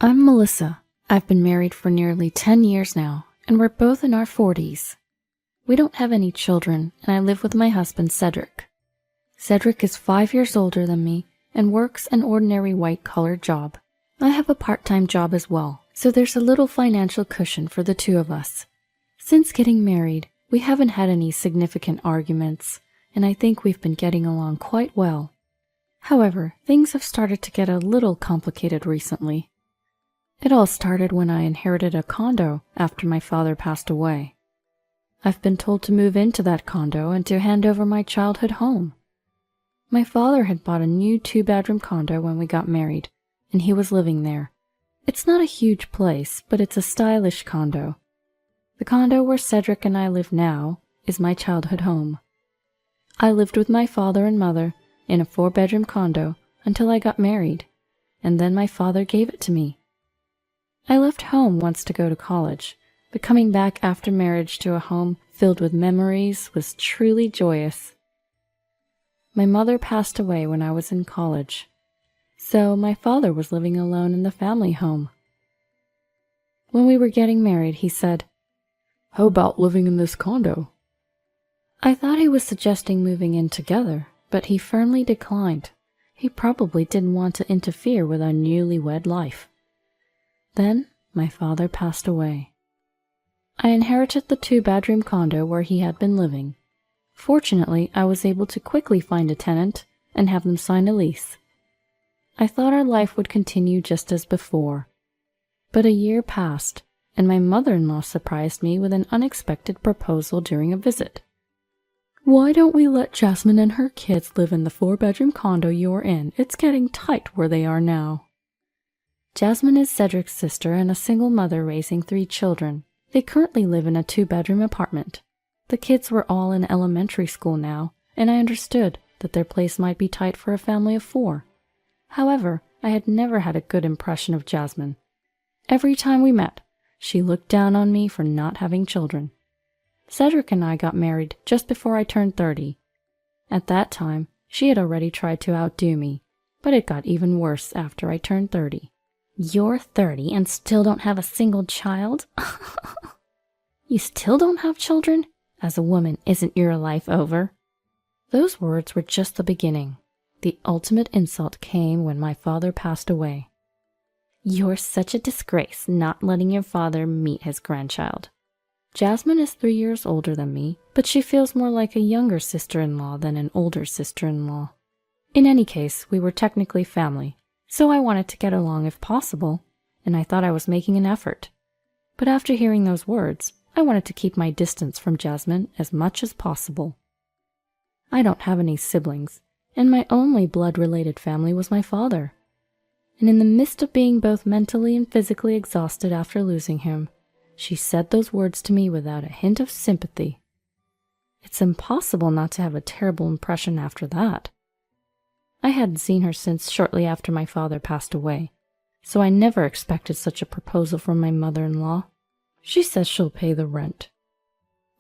I'm Melissa. I've been married for nearly 10 years now, and we're both in our 40s. We don't have any children, and I live with my husband, Cedric. Cedric is 5 years older than me and works an ordinary white-collar job. I have a part-time job as well, so there's a little financial cushion for the two of us. Since getting married, we haven't had any significant arguments, and I think we've been getting along quite well. However, things have started to get a little complicated recently. It all started when I inherited a condo after my father passed away. I've been told to move into that condo and to hand over my childhood home. My father had bought a new 2-bedroom condo when we got married, and he was living there. It's not a huge place, but it's a stylish condo. The condo where Cedric and I live now is my childhood home. I lived with my father and mother in a 4-bedroom condo until I got married, and then my father gave it to me. I left home once to go to college, but coming back after marriage to a home filled with memories was truly joyous. My mother passed away when I was in college, so my father was living alone in the family home. When we were getting married, he said, "How about living in this condo?" I thought he was suggesting moving in together, but he firmly declined. He probably didn't want to interfere with our newlywed life. Then my father passed away. I inherited the 2-bedroom condo where he had been living. Fortunately, I was able to quickly find a tenant and have them sign a lease. I thought our life would continue just as before. But a year passed, and my mother-in-law surprised me with an unexpected proposal during a visit. "Why don't we let Jasmine and her kids live in the 4-bedroom condo you're in? It's getting tight where they are now." Jasmine is Cedric's sister and a single mother raising 3 children. They currently live in a 2-bedroom apartment. The kids were all in elementary school now, and I understood that their place might be tight for a family of 4. However, I had never had a good impression of Jasmine. Every time we met, she looked down on me for not having children. Cedric and I got married just before I turned 30. At that time, she had already tried to outdo me, but it got even worse after I turned 30. "You're 30 and still don't have a single child? You still don't have children? As a woman, isn't your life over?" Those words were just the beginning. The ultimate insult came when my father passed away. "You're such a disgrace not letting your father meet his grandchild." Jasmine is 3 years older than me, but she feels more like a younger sister-in-law than an older sister-in-law. In any case, we were technically family, so I wanted to get along if possible, and I thought I was making an effort. But after hearing those words, I wanted to keep my distance from Jasmine as much as possible. I don't have any siblings, and my only blood-related family was my father. And in the midst of being both mentally and physically exhausted after losing him, she said those words to me without a hint of sympathy. It's impossible not to have a terrible impression after that. I hadn't seen her since shortly after my father passed away, so I never expected such a proposal from my mother-in-law. She says she'll pay the rent.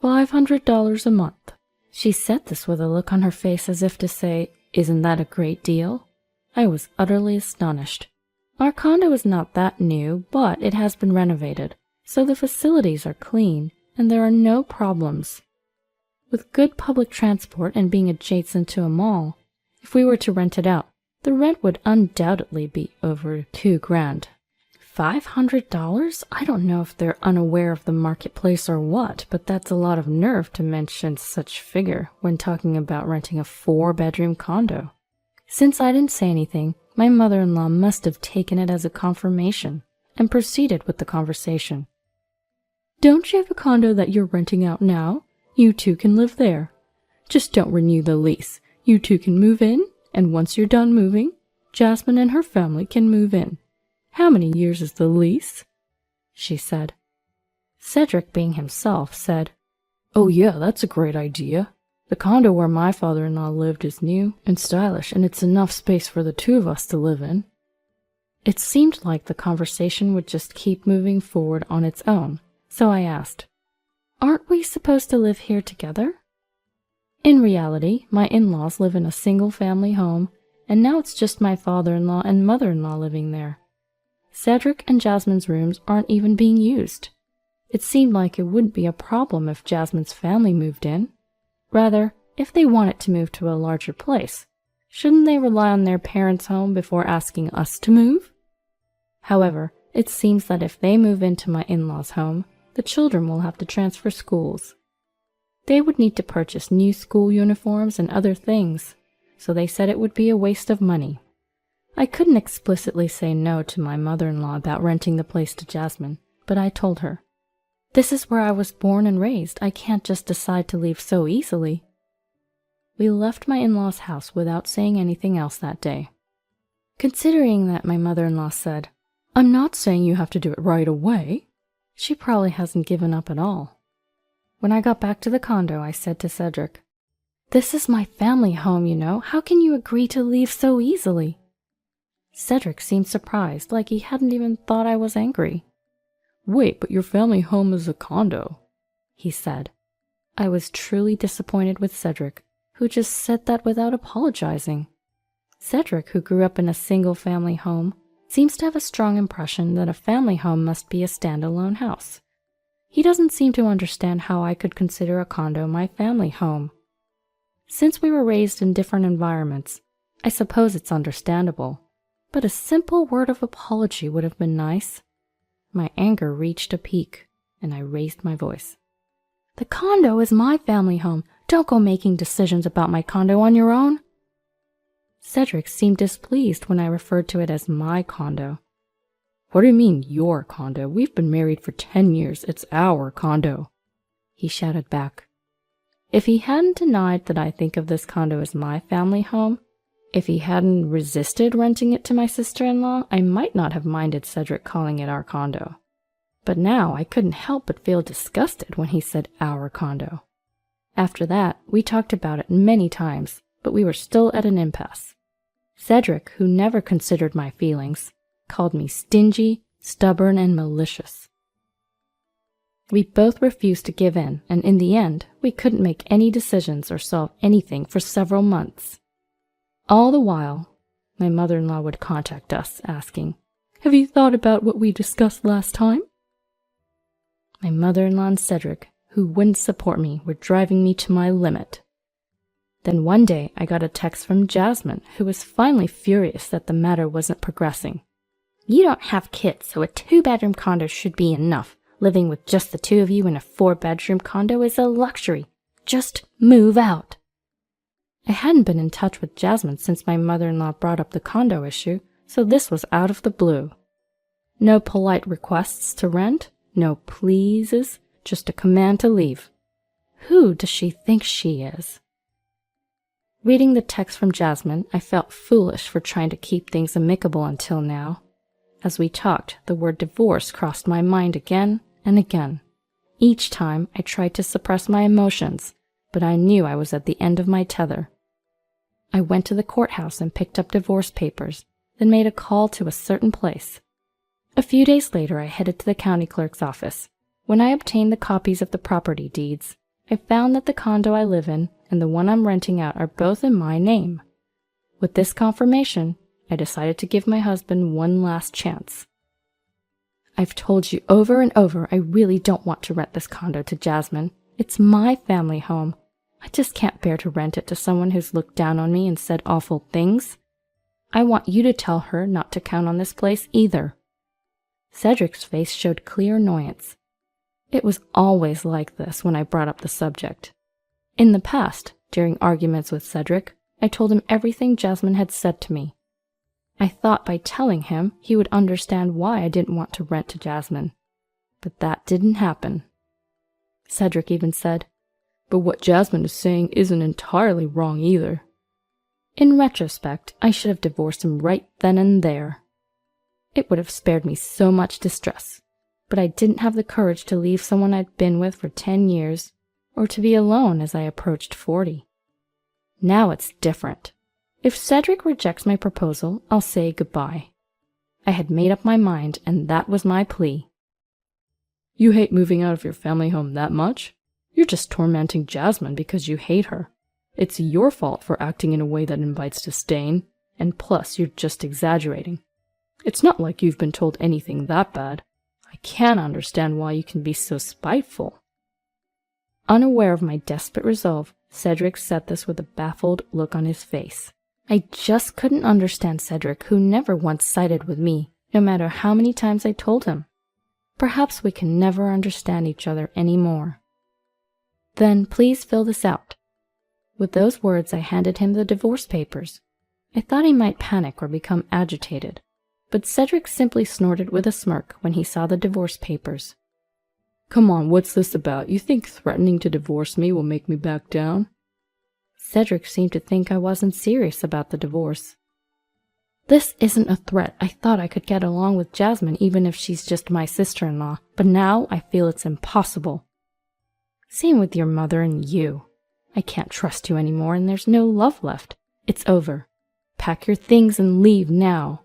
$500 a month. She said this with a look on her face as if to say, "Isn't that a great deal?" I was utterly astonished. Our condo is not that new, but it has been renovated, so the facilities are clean and there are no problems. With good public transport and being adjacent to a mall, if we were to rent it out, the rent would undoubtedly be over $2,000. $500? I don't know if they're unaware of the marketplace or what, but that's a lot of nerve to mention such figure when talking about renting a 4-bedroom condo. Since I didn't say anything, my mother-in-law must have taken it as a confirmation and proceeded with the conversation. "Don't you have a condo that you're renting out now? You two can live there. Just don't renew the lease. You two can move in, and once you're done moving, Jasmine and her family can move in. How many years is the lease?" she said. Cedric, being himself, said, "Oh yeah, that's a great idea. The condo where my father-in-law lived is new and stylish, and it's enough space for the 2 of us to live in." It seemed like the conversation would just keep moving forward on its own, so I asked, "Aren't we supposed to live here together?" In reality, my in-laws live in a single-family home, and now it's just my father-in-law and mother-in-law living there. Cedric and Jasmine's rooms aren't even being used. It seemed like it wouldn't be a problem if Jasmine's family moved in. Rather, if they wanted to move to a larger place, shouldn't they rely on their parents' home before asking us to move? However, it seems that if they move into my in-laws' home, the children will have to transfer schools. They would need to purchase new school uniforms and other things, so they said it would be a waste of money. I couldn't explicitly say no to my mother-in-law about renting the place to Jasmine, but I told her, "This is where I was born and raised. I can't just decide to leave so easily." We left my in-laws' house without saying anything else that day. Considering that my mother-in-law said, "I'm not saying you have to do it right away," she probably hasn't given up at all. When I got back to the condo, I said to Cedric, "This is my family home, you know. How can you agree to leave so easily?" Cedric seemed surprised, like he hadn't even thought I was angry. "Wait, but your family home is a condo," he said. I was truly disappointed with Cedric, who just said that without apologizing. Cedric, who grew up in a single-family home, seems to have a strong impression that a family home must be a standalone house. He doesn't seem to understand how I could consider a condo my family home. Since we were raised in different environments, I suppose it's understandable, but a simple word of apology would have been nice. My anger reached a peak, and I raised my voice. "The condo is my family home. Don't go making decisions about my condo on your own." Cedric seemed displeased when I referred to it as my condo. "What do you mean, your condo? We've been married for 10 years. It's our condo," he shouted back. If he hadn't denied that I think of this condo as my family home, if he hadn't resisted renting it to my sister-in-law, I might not have minded Cedric calling it our condo. But now I couldn't help but feel disgusted when he said our condo. After that, we talked about it many times, but we were still at an impasse. Cedric, who never considered my feelings, called me stingy, stubborn, and malicious. We both refused to give in, and in the end, we couldn't make any decisions or solve anything for several months. All the while, my mother-in-law would contact us, asking, "Have you thought about what we discussed last time?" My mother-in-law and Cedric, who wouldn't support me, were driving me to my limit. Then one day, I got a text from Jasmine, who was finally furious that the matter wasn't progressing. "You don't have kids, so a 2-bedroom condo should be enough. Living with just the 2 of you in a 4-bedroom condo is a luxury. Just move out." I hadn't been in touch with Jasmine since my mother-in-law brought up the condo issue, so this was out of the blue. No polite requests to rent, no pleases, just a command to leave. Who does she think she is? Reading the text from Jasmine, I felt foolish for trying to keep things amicable until now. As we talked, the word divorce crossed my mind again and again. Each time, I tried to suppress my emotions, but I knew I was at the end of my tether. I went to the courthouse and picked up divorce papers, then made a call to a certain place. A few days later, I headed to the county clerk's office. When I obtained the copies of the property deeds, I found that the condo I live in and the one I'm renting out are both in my name. With this confirmation, I decided to give my husband one last chance. "I've told you over and over I really don't want to rent this condo to Jasmine. It's my family home. I just can't bear to rent it to someone who's looked down on me and said awful things. I want you to tell her not to count on this place either." Cedric's face showed clear annoyance. It was always like this when I brought up the subject. In the past, during arguments with Cedric, I told him everything Jasmine had said to me. I thought by telling him, he would understand why I didn't want to rent to Jasmine. But that didn't happen. Cedric even said, "But what Jasmine is saying isn't entirely wrong either." In retrospect, I should have divorced him right then and there. It would have spared me so much distress, but I didn't have the courage to leave someone I'd been with for 10 years, or to be alone as I approached 40. Now it's different. If Cedric rejects my proposal, I'll say goodbye. I had made up my mind, and that was my plea. "You hate moving out of your family home that much? You're just tormenting Jasmine because you hate her. It's your fault for acting in a way that invites disdain, and plus you're just exaggerating. It's not like you've been told anything that bad. I can't understand why you can be so spiteful." Unaware of my desperate resolve, Cedric said this with a baffled look on his face. I just couldn't understand Cedric, who never once sided with me, no matter how many times I told him. Perhaps we can never understand each other any more. "Then please fill this out." With those words, I handed him the divorce papers. I thought he might panic or become agitated, but Cedric simply snorted with a smirk when he saw the divorce papers. "Come on, what's this about? You think threatening to divorce me will make me back down?" Cedric seemed to think I wasn't serious about the divorce. "This isn't a threat. I thought I could get along with Jasmine even if she's just my sister-in-law, but now I feel it's impossible. Same with your mother and you. I can't trust you anymore, and there's no love left. It's over. Pack your things and leave now."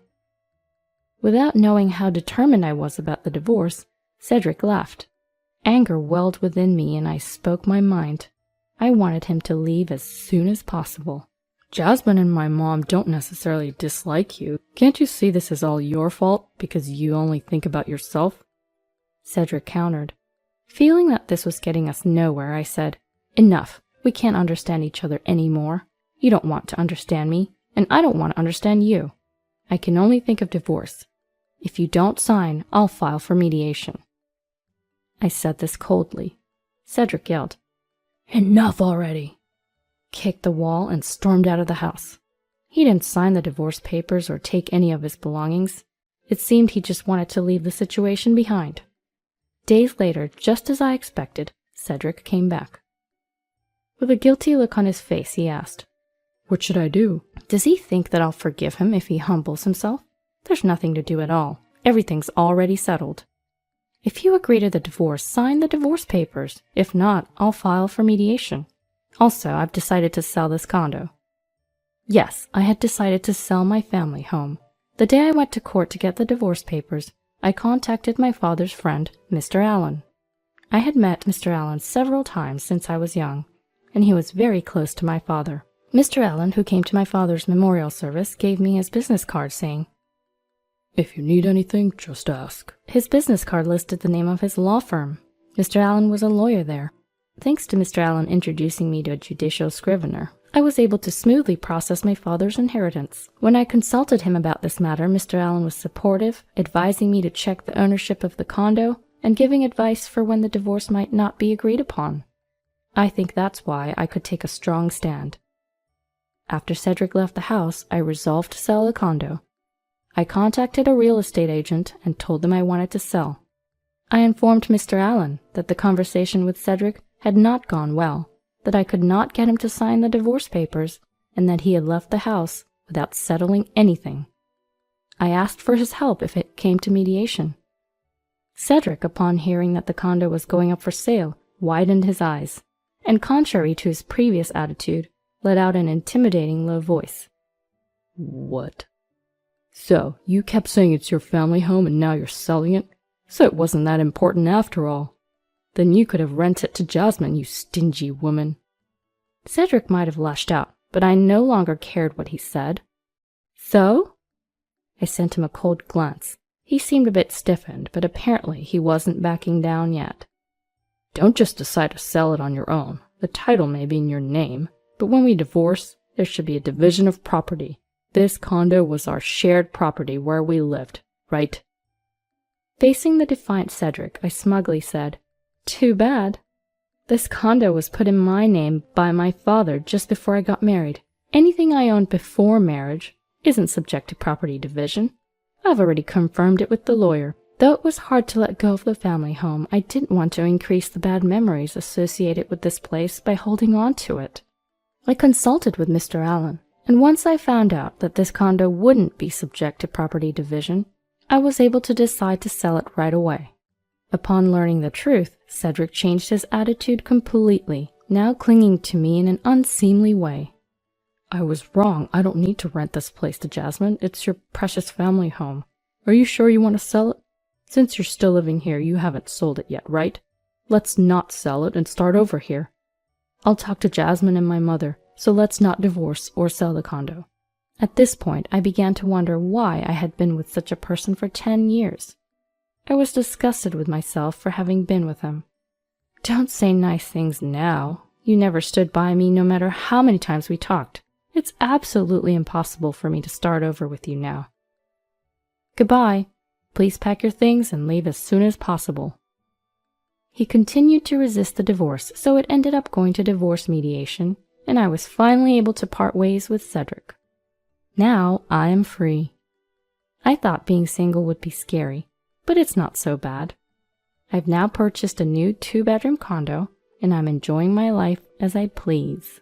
Without knowing how determined I was about the divorce, Cedric laughed. Anger welled within me, and I spoke my mind. I wanted him to leave as soon as possible. "Jasmine and my mom don't necessarily dislike you. Can't you see this is all your fault because you only think about yourself?" Cedric countered. Feeling that this was getting us nowhere, I said, "Enough. We can't understand each other anymore. You don't want to understand me, and I don't want to understand you. I can only think of divorce. If you don't sign, I'll file for mediation." I said this coldly. Cedric yelled, "Enough already!" kicked the wall, and stormed out of the house. He didn't sign the divorce papers or take any of his belongings. It seemed he just wanted to leave the situation behind. Days later, just as I expected, Cedric came back. With a guilty look on his face, he asked, "What should I do?" "Does he think that I'll forgive him if he humbles himself? There's nothing to do at all. Everything's already settled. If you agree to the divorce, sign the divorce papers. If not, I'll file for mediation. Also, I've decided to sell this condo." Yes, I had decided to sell my family home. The day I went to court to get the divorce papers, I contacted my father's friend, Mr. Allen. I had met Mr. Allen several times since I was young, and he was very close to my father. Mr. Allen, who came to my father's memorial service, gave me his business card saying, "If you need anything, just ask." His business card listed the name of his law firm. Mr. Allen was a lawyer there. Thanks to Mr. Allen introducing me to a judicial scrivener, I was able to smoothly process my father's inheritance. When I consulted him about this matter, Mr. Allen was supportive, advising me to check the ownership of the condo and giving advice for when the divorce might not be agreed upon. I think that's why I could take a strong stand. After Cedric left the house, I resolved to sell the condo. I contacted a real estate agent and told them I wanted to sell. I informed Mr. Allen that the conversation with Cedric had not gone well, that I could not get him to sign the divorce papers, and that he had left the house without settling anything. I asked for his help if it came to mediation. Cedric, upon hearing that the condo was going up for sale, widened his eyes, and contrary to his previous attitude, let out an intimidating low voice. "What? So, you kept saying it's your family home and now you're selling it? So it wasn't that important after all. Then you could have rented it to Jasmine, you stingy woman." Cedric might have lashed out, but I no longer cared what he said. "So?" I sent him a cold glance. He seemed a bit stiffened, but apparently he wasn't backing down yet. "Don't just decide to sell it on your own. The title may be in your name, but when we divorce, there should be a division of property. This condo was our shared property where we lived, right?" Facing the defiant Cedric, I smugly said, "Too bad. This condo was put in my name by my father just before I got married. Anything I owned before marriage isn't subject to property division. I've already confirmed it with the lawyer. Though it was hard to let go of the family home, I didn't want to increase the bad memories associated with this place by holding on to it. I consulted with Mr. Allen, and once I found out that this condo wouldn't be subject to property division, I was able to decide to sell it right away. Upon learning the truth, Cedric changed his attitude completely, now clinging to me in an unseemly way. "I was wrong. I don't need to rent this place to Jasmine. It's your precious family home. Are you sure you want to sell it? Since you're still living here, you haven't sold it yet, right? Let's not sell it and start over here. I'll talk to Jasmine and my mother, so let's not divorce or sell the condo." At this point, I began to wonder why I had been with such a person for 10 years. I was disgusted with myself for having been with him. Don't say nice things now. You never stood by me no matter how many times we talked. It's absolutely impossible for me to start over with you now. Goodbye. Please pack your things and leave as soon as possible. He continued to resist the divorce, so it ended up going to divorce mediation, and I was finally able to part ways with Cedric. Now I am free. I thought being single would be scary, but it's not so bad. I've now purchased a new 2-bedroom condo, and I'm enjoying my life as I please.